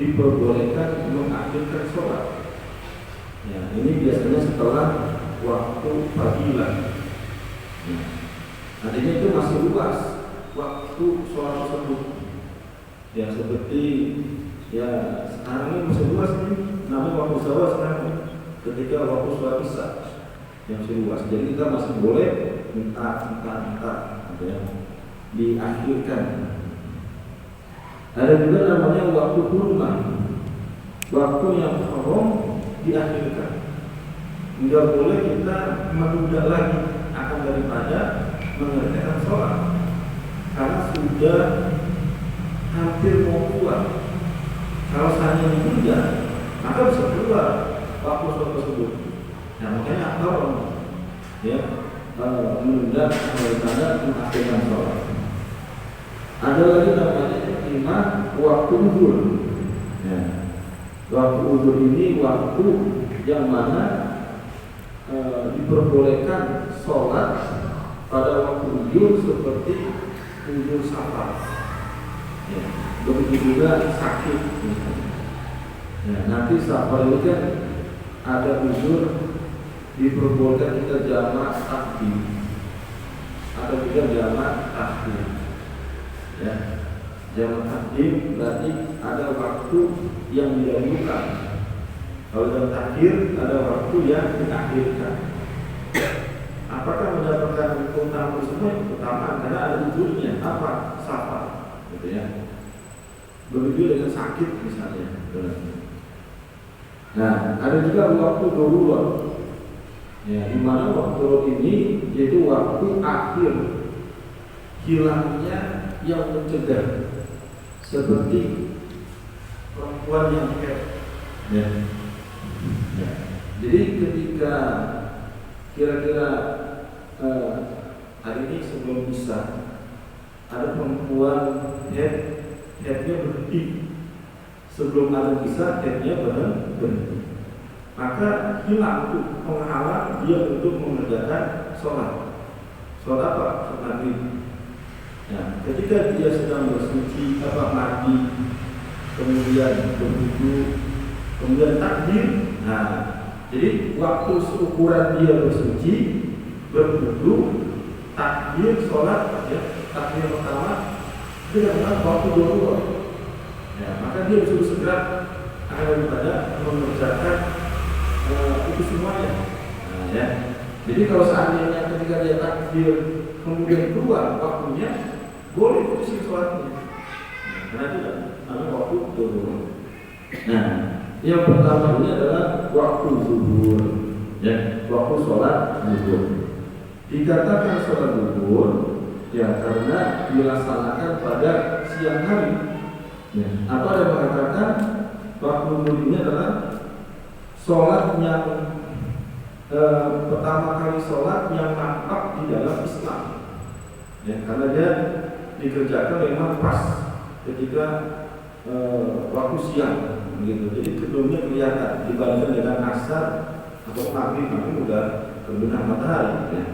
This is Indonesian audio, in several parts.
diperbolehkan mengakhirkan sholat. Ya, ini biasanya setelah waktu panggilan. Ya. Artinya itu masih luas waktu sholat tersebut. Ya seperti ya sekarang ini masih luas nih, namanya waktu sholat sekarang ketika waktu sholat isya yang masih luas. Jadi kita masih boleh minta, ya, diakhirkan. Ada juga namanya waktu hurmah, waktu yang haram diakhirkan. Tidak boleh kita menunda lagi akan daripada mengerjakan sholat karena sudah hampir mau keluar. Kalau hanya menunda, maka bisa keluar waktu sholat tersebut. Nah makanya haram ya menunda daripada mengakhirkan sholat. Ada lagi namanya lima waktu uzur. Ya. Waktu uzur ini waktu yang mana diperbolehkan sholat pada waktu uzur seperti uzur safar. Ya. Begitu juga sakit. Ya. Nanti safar ini kan ada uzur diperbolehkan kita jamak takdim atau juga jamak takhir. Ya, jamak takdim berarti ada waktu yang didahulukan. Kalau jamak takhir ada waktu yang diakhirkan. Apakah mendapatkan keutamaan tersebut? Keutamaan karena ada ujurnya. Apa? Safar, gitu ya. Begitu dengan sakit misalnya. Nah, ada juga waktu darurat. Ya, di mana waktu ini yaitu waktu akhir hilangnya yang mencegah, seperti perempuan yang haid. Ya. Ya. Jadi ketika kira-kira hari ini sebelum bisa ada perempuan haidnya berhenti, sebelum ada bisa haidnya berhenti, maka hilang tuh penghalang dia untuk mengerjakan sholat. Sholat apa? Sholat maghrib. Ya, ketika dia sedang bersuci mandi, kemudian berwudu, kemudian takbir. Nah, jadi waktu seukuran dia bersuci, berwudu, takbir, sholat, ya, takbir pertama, dia dapat waktu dua. Ya, maka dia harus segera akan daripada mengerjakan itu semuanya. Nah, ya. Jadi kalau seandainya ketika dia takbir kemudian keluar waktunya, boleh putusin sholatnya. Karena itu ada waktu zuhur. Nah, yang pertama ini adalah waktu zuhur, ya, waktu sholat zuhur. Dikatakan sholat zuhur, ya karena dilaksanakan pada siang hari. Ya, apa yang mengatakan waktu zuhur ini adalah sholat yang pertama kali sholat yang nampak di dalam Islam. Ya, karena dia dikerjakan memang pas ketika waktu siang, begitu. Jadi kedua-duanya kelihatan dibandingkan dengan asar atau maghrib udah terbenam matahari. Ya.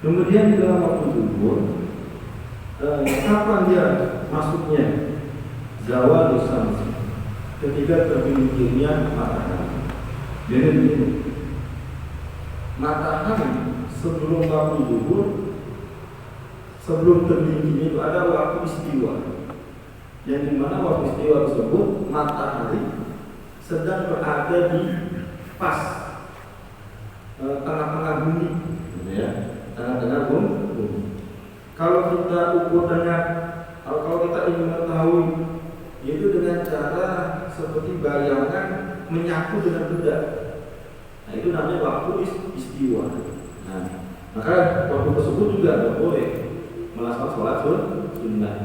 Kemudian di dalam waktu zuhur, kapan dia masuknya? Zawal syams, ketika tergelincirnya matahari. Jadi begini, matahari sebelum waktu zuhur, sebelum tergelincirnya itu ada waktu istiwa, yang dimana waktu istiwa tersebut matahari sedang berada di pas tengah-tengah bumi, ya, tengah-tengah bumi. Kalau kita ukur dengan, kalau kita ingin mengetahui, yaitu dengan cara seperti bayangan menyatu dengan benda. Nah itu namanya waktu istiwa. Nah, maka waktu tersebut juga tidak boleh melaksanakan sholat sunnah,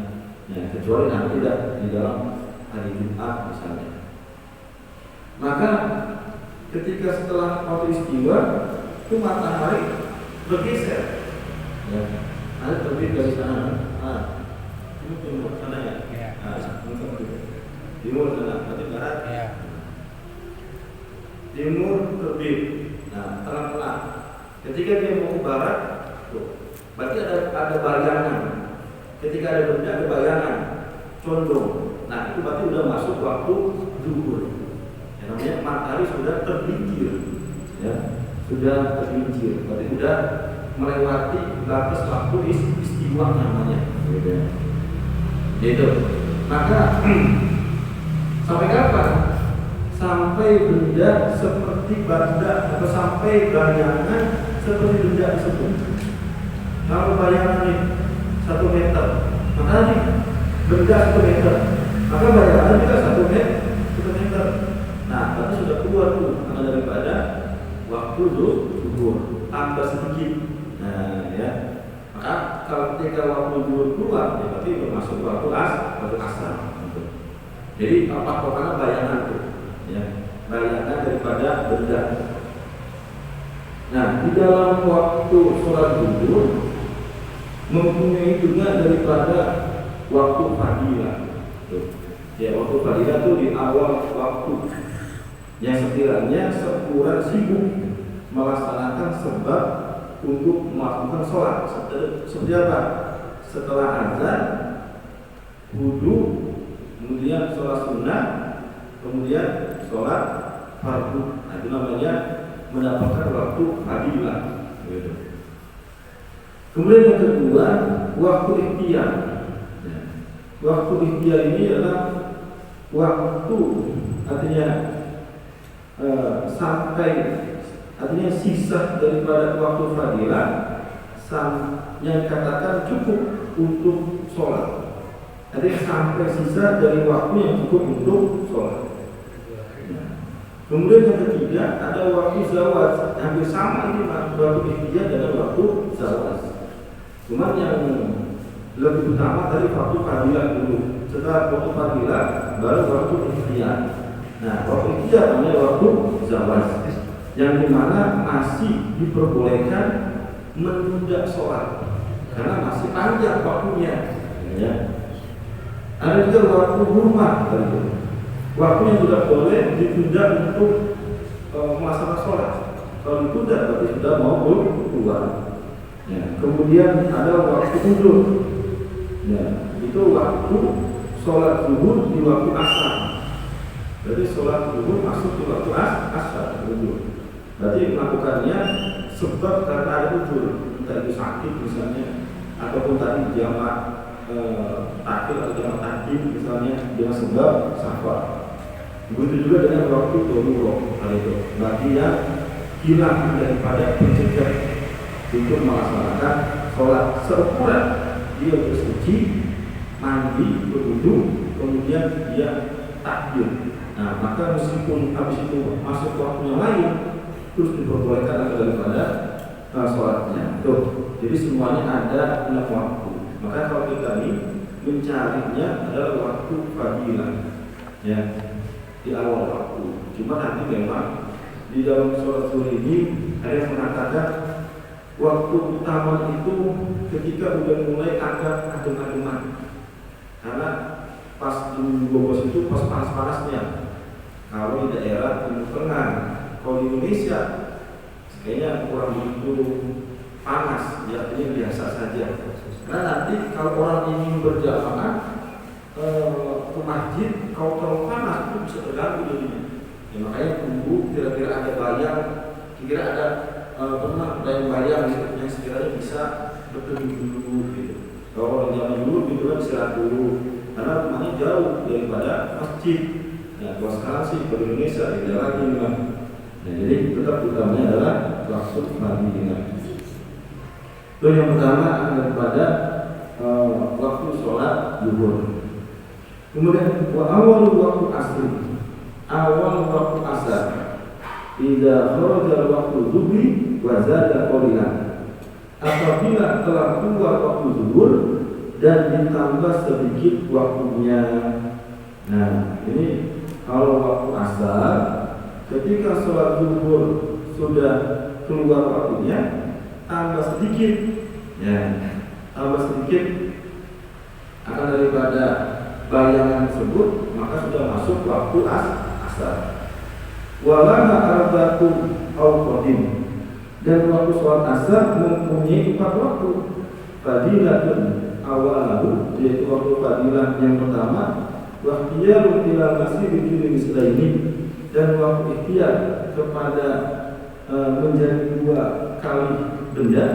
ya, kecuali nanti tidak di dalam hari Jumat misalnya. Maka ketika setelah waktu istiwa itu matahari bergeser, ya, ada terbit dari sana. Ini timur sana ya. Timur sana, berarti barat. Ya. Timur terbit. Nah, tengah-tengah. Ketika dia mau ke barat, tuh, berarti ada bayangan. Ketika ada benda ada bayangan, condong. Nah itu berarti udah masuk waktu zuhur. Yang namanya matahari sudah tergelincir, ya, sudah tergelincir. Berarti sudah melewati batas waktu istiwa namanya. Gitu. Gitu. Maka sampai kapan? Sampai benda seperti benda atau sampai bayangan seperti benda tersebut. Kalau bayangan ini 1 meter, maka ini benda 1 meter, maka bayangan juga 1 meter. Nah, berarti sudah keluar tuh daripada waktu zuhur, tambah sedikit. Nah, ya. Maka kalau ketika waktu zuhur keluar, ya berarti masuk waktu asar. Jadi apa pokoknya bayangan tuh, ya, bayangan daripada benda. Nah, di dalam waktu sholat zuhur mempunyai juga daripada waktu fadilah. Ya, waktu fadilah itu di awal waktu yang sekiranya sekurang sibuk melaksanakan sebab untuk melakukan sholat. Seperti apa? Setelah azan, wudu, kemudian sholat sunnah, kemudian sholat fardu. Nah, itu namanya mendapatkan waktu fadilah. Gitu. Kemudian yang kedua, waktu ikhtiar. Waktu ikhtiar ini adalah waktu, artinya sampai, artinya sisa daripada waktu fadilah yang dikatakan cukup untuk sholat. Artinya sampai sisa dari waktu yang cukup untuk sholat. Kemudian yang ketiga ada waktu zawaz. Hampir sama ini waktu ikhtiar dengan waktu zawaz. Cuma yang lebih utama dari waktu fadilah dulu. Setelah waktu fadilah baru waktu ikhtiar. Nah, waktu ikhtiar namanya waktu zawaz, yang dimana masih diperbolehkan menunda sholat karena masih panjang waktunya. Ya. Ada juga waktu hurmat, waktu yang tidak boleh ditunda untuk melaksanakan sholat. Kalau ditunda berarti sudah mau keluar. Ya. Kemudian ada waktu udur. Ya, itu waktu sholat zuhur di waktu asar. Berarti sholat zuhur masuk di waktu asar. Berarti melakukannya sebab karena ada udur, entah itu sakit misalnya, ataupun tadi jamak takdir atau jamak takdim misalnya dengan sebab safar. Begitu juga dengan waktu doruroh, hal itu. Berarti yang hilang daripada pencegah untuk melaksanakan sholat seukuran dia bersuci, mandi, berwudu, kemudian dia takbir. Nah, maka meskipun habis itu masuk waktu yang lain, terus diperbolehkan daripada sholatnya. Tuh, jadi semuanya ada 6 waktu. Maka kalau kita ini mencarinya adalah waktu fadilah, ya, di awal waktu. Cuma nanti memang di dalam sholat zuhur ini ada yang mengatakan waktu utama itu ketika udah mulai ada adem-ademan, karena pas di Bogor itu pas panas-panasnya. Kalau di daerah Timur Tengah, kalau di Indonesia kayaknya kurang begitu panas, ya, artinya biasa saja. Karena nanti kalau orang ingin berjamaah ke masjid, kalau terlalu panas itu bisa terganggu jadinya. Ya, makanya tunggu kira-kira ada bayang, kira ada pernah bayang-bayang gitu, yang sekiranya bisa berteduh dulu gitu. Kalau orang zaman dulu gitu kan istirahat dulu, karena rumahnya jauh daripada masjid. Nah, kalau sekarang sih di Indonesia tidak lagi memang. Nah, jadi tetap utamanya adalah waktu fadilah. Itu yang pertama daripada waktu sholat zuhur. Kemudian awal waktu asri, awal waktu asar. Idza kharaja waktu zuhri wa zada qalilan. Apabila telah keluar waktu zuhur dan ditambah sedikit waktunya. Nah, ini kalau waktu asar, ketika sholat zuhur sudah keluar waktunya, tambah sedikit, ya, tambah sedikit akan daripada bayangan tersebut, maka sudah masuk waktu asar. Walana arba'atu awqatin, dan waktu sholat asar mempunyai 4 waktu. Fadilatun awalahu, yaitu waktu fadilah yang pertama Waqtiyarun ila masih bikin ini, dan waktu ikhtiar kepada menjadi 2 kali benda.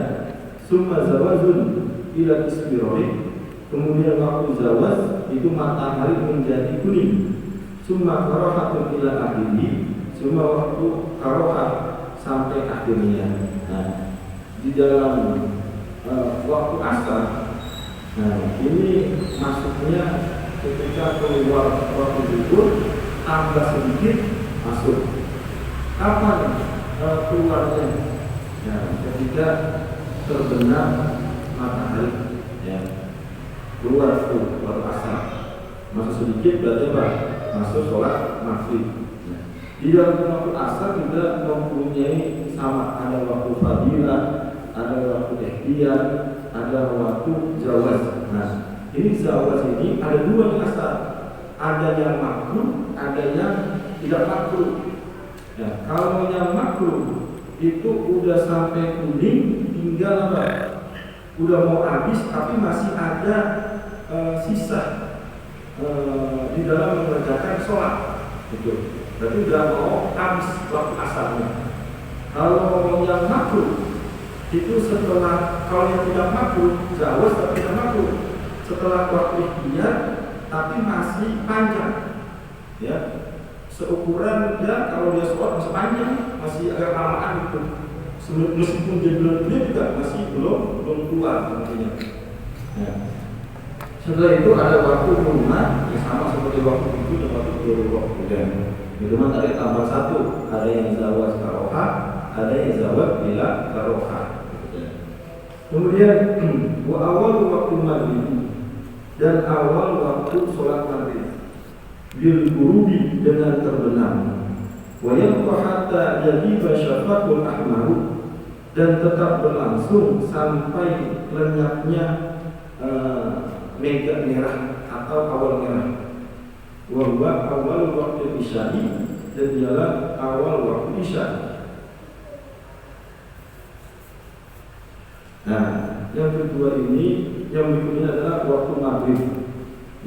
Summa zawazun ila ismirori, kemudian waktu zawaz itu matahari menjadi kuning. Summa karohatun ila akhiri, summa waktu karohat sampai akhirnya. Nah, di dalam waktu asar, nah ini masuknya ketika keluar waktu zuhur tambah sedikit masuk. Kapan keluarnya? Ya, ketika terbenam matahari, ya, keluar itu waktu asar. Masuk sedikit berarti apa? Masuk sholat maghrib. Ya. Di dalam waktu asar juga mempunyai sama, ada waktu fadilah, ada waktu ikhtiar, ada waktu zawaz. Nah, ini zawaz ini ada 2 yang asar. Ada yang makruh, ada yang tidak makruh. Ya, kalau yang makruh itu udah sampai kuning, tinggal apa? Udah mau habis, tapi masih ada sisa di dalam mengerjakan sholat. Gitu. Berarti udah mau habis waktu asarnya. Kalau yang makruh itu setelah, kalau yang tidak makruh, zawaz tapi tidak makruh, setelah waktu ikhtiar tapi masih panjang, ya, seukuran dia kalau dia sholat masih panjang, masih agak lamaan gitu, meskipun dia belum juga masih belum keluar nantinya. Ya. Setelah itu ada waktu rumah yang sama seperti waktu itu dan waktu waktu dan itu mah tadi tambah 1, ada yang zawaz karoha, ada yang zawaz bila karoha. Kemudian wa awal waktu maghrib, dan awal waktu sholat maghrib bil ghurubi, dengan terbenam. Wa yabqa hatta yajiba syafaqul ahmaru, dan tetap berlangsung sampai lenyapnya mega merah atau awal merah. Wa huwa awal waktu isya'i, dan ialah awal waktu isya'. Nah, yang kedua ini, yang berikutnya adalah waktu maghrib,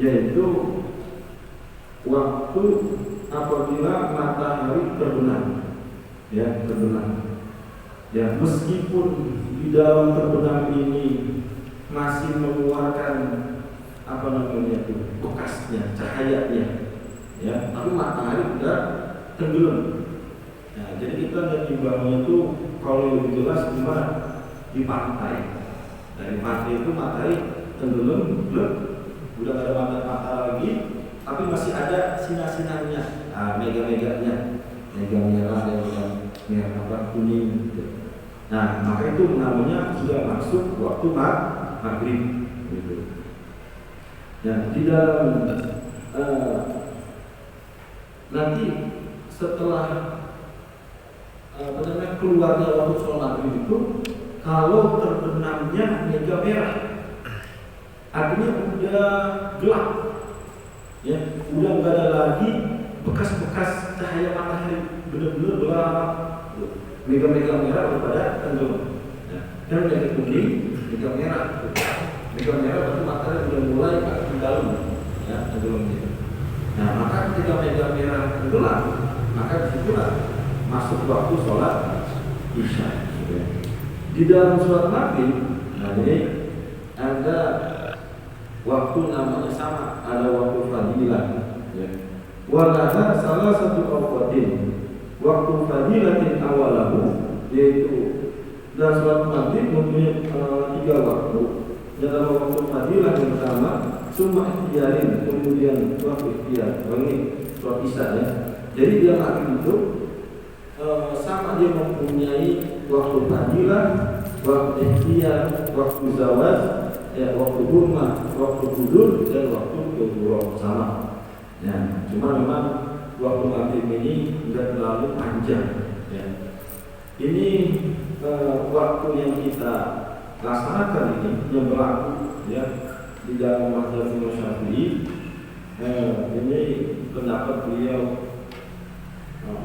yaitu waktu apabila matahari terbenam, ya, terbenam. Ya, meskipun di dalam terbenam ini masih mengeluarkan apa namanya itu, bekasnya, cahayanya, ya, tapi matahari sudah tenggelam. Nah, jadi kita lihat imbangnya itu kalau lebih jelas gimana? Di pantai. Dari pantai itu matahari tenggelam, udah gak ada mata lagi, tapi masih ada sinar-sinarnya, mega-meganya, mega merah dan merah kuning gitu. Nah, maka itu namanya sudah masuk waktu maghrib gitu. Dan di dalam nanti setelah keluarnya waktu sholat maghrib itu, kalau terbenamnya mega merah, artinya udah gelap, ya, udah nggak ada lagi bekas-bekas cahaya matahari, benar-benar gelap. Mega-mega merah udah pada tenggelam, ya. Dan mega kuning, mega merah, mega merah berarti matahari udah mulai ke dalam, ya, tenggelam gitu. Nah, maka ketika mega merah tenggelam, maka disitulah masuk waktu sholat isya. Di dalam sholat maghrib, nah ini ada waktu namanya sama, ada waktu fadilah, ya. Walada salah satu awqatin, waktu fadilatin awalahu, yaitu dalam sholat maghrib mempunyai 3 waktu. Dalam waktu fadilah yang pertama, summa ikhtiarin, kemudian waktu ikhtiar, ini sholat isya, ya. Jadi dia maghrib itu sama, dia mempunyai waktu fadilah, waktu ikhtiar, waktu zawaz, ya, waktu hurmah, waktu kudur, dan waktu dhuhur sama. Ya, cuma memang waktu maghrib ini tidak terlalu panjang, ya. Ini waktu yang kita laksanakan ini yang berlaku, ya, di dalam mazhab Imam Syafi'i. Ini pendapat beliau,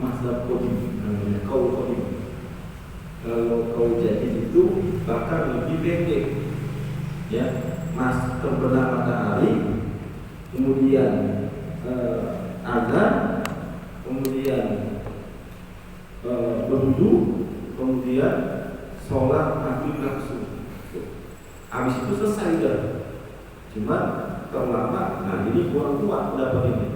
mazhab qadim, namanya qaul qadim. Kalau qaul jadid itu bahkan lebih pendek, ya, terbenam matahari, kemudian azan, kemudian berwudu, kemudian sholat maghrib langsung. Habis itu selesai dah. Cuma terlama, nah ini kurang kuat pendapat ini.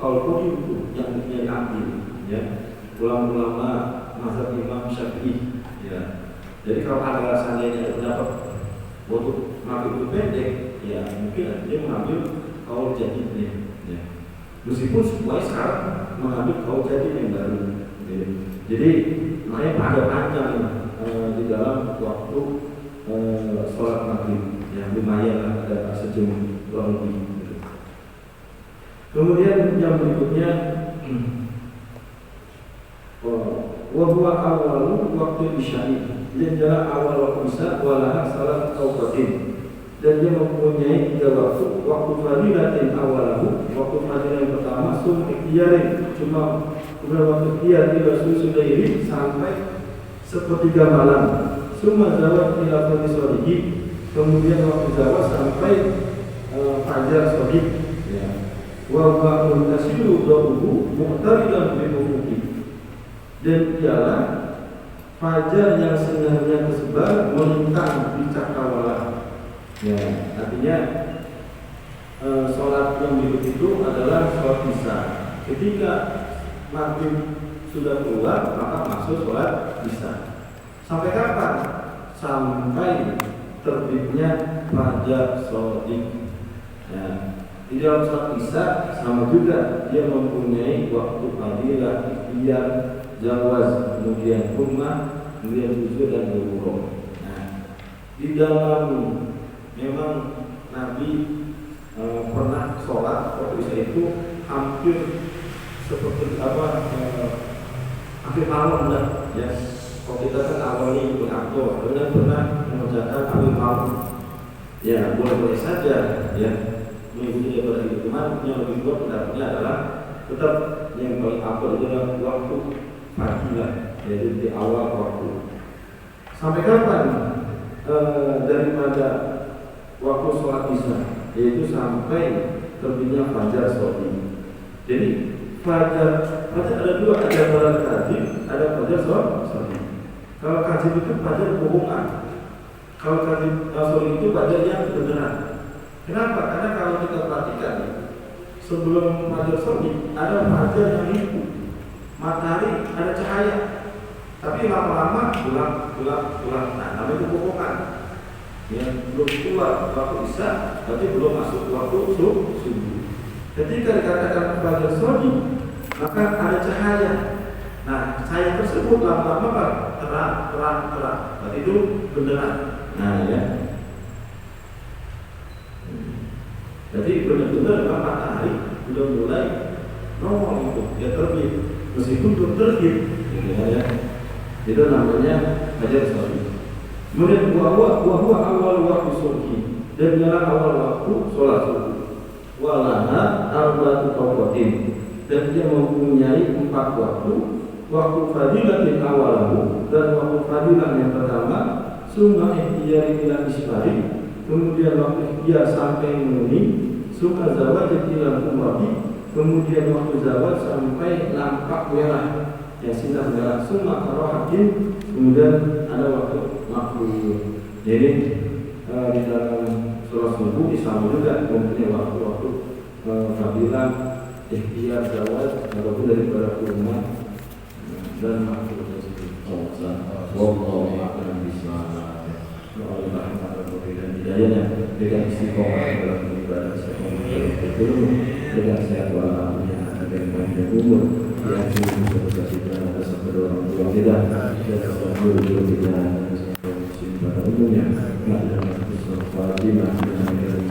Kalau itu yang diambil, ya, ulama-ulama mazhab Imam Syafi'i, ya. Jadi kalau ada seandainya pendapat untuk maghrib itu pendek, ya mungkin dia mengambil kaul jadidnya, ya. Meskipun semuanya sekarang mengambil kaul jadid yang baru, ya. Jadi makanya ada panjang di dalam waktu sholat maghrib, yang lumayan ada sejam kurang lebih. Kemudian yang berikutnya, wahwa awalu waktu isya'i, dia adalah awal waktu isya, walaha salat taubatin, dan dia mempunyai 3 waktu. Waktu fadilatin awalahu, waktu fadilah yang pertama sum ikhtiyarin, cuma kemudian waktu ikhtiar ila sudairi sampai sepertiga malam. Summa zawat ila fadhi shodihi, kemudian waktu zawat sampai fajar shodih, ya. Wa huwa muntasiru dahuhu muqtaridan bil ufuqi, dan ialah fajar yang sinarnya tersebar melintang di cakrawala, ya. Artinya sholat yang berikut itu adalah sholat isya. Ketika maghrib sudah keluar, maka masuk sholat isya. Sampai kapan? Sampai terbitnya fajar shodiq, ya. Di dalam sholat isya sama juga, dia mempunyai waktu fadilah, ikhtiar, jawaz, kemudian rumah, kemudian wujud dan wurud. Nah, di dalam memang Nabi pernah sholat waktu isya itu hampir seperti hampir malam dah, ya. Kalau kita kan awalnya ikut aktor, kemudian pernah mengerjakan hampir malam, ya boleh-boleh saja, ya. Mengikuti daripada itu, cuman yang lebih kuat pendapatnya adalah tetap yang paling awal adalah waktu pagi lah, yaitu di awal waktu. Sampai kapan? Daripada waktu sholat isya, yaitu sampai terbitnya fajar shodiq. Jadi fajar ada 2, ada fajar kadzib, ada fajar shodiq. Kalau kadzib itu fajar bohongan, kalau kadzib shodiq itu fajar yang beneran. Kenapa? Karena kalau kita perhatikan, sebelum fajar shodiq ada fajar yang lipu, matahari ada cahaya, tapi lama-lama gelap. Nah, namanya kebohongan. Ya, belum keluar waktu isya, tapi belum masuk waktu subuh. Ketika dikatakan fajar shodiq, maka ada cahaya. Nah, cahaya tersebut lama-lama terang. Berarti itu beneran. Nah, ya. Jadi benar-benar matahari sudah mulai nongol itu, dia terbit, meskipun belum terbit, gitu ya. Itu namanya fajar shodiq. Kemudian wahwa awal waktu subhi, dan jalan awal waktu sholat subuh. Walaha arba'atu tawqatin, dan dia mempunyai 4 waktu. Waktu fadilatin awalahu, dan waktu fadilah yang pertama summa ikhtiyari ila isfari, kemudian waktu ikhtiar sampai menuni, summa zawat ila umrati, kemudian waktu zawat sampai nampak merah, yang sinar merah, summa karahatin, kemudian ada waktu makhluk. Jadi di dalam surah subuh sama juga mempunyai waktu-waktu fadilah, ikhtiar, zawat, ataupun daripada kurma dan makhluk tersebut. Wallahu a'lam bishawab. Allah Taala memberikan hidayahnya dengan istiqomah dalam beribadah, dengan sehat walafiat dan panjang umur, yang kita kita bersama orang tua kita dan seluruh kita pada umumnya. Pada Fatimah dan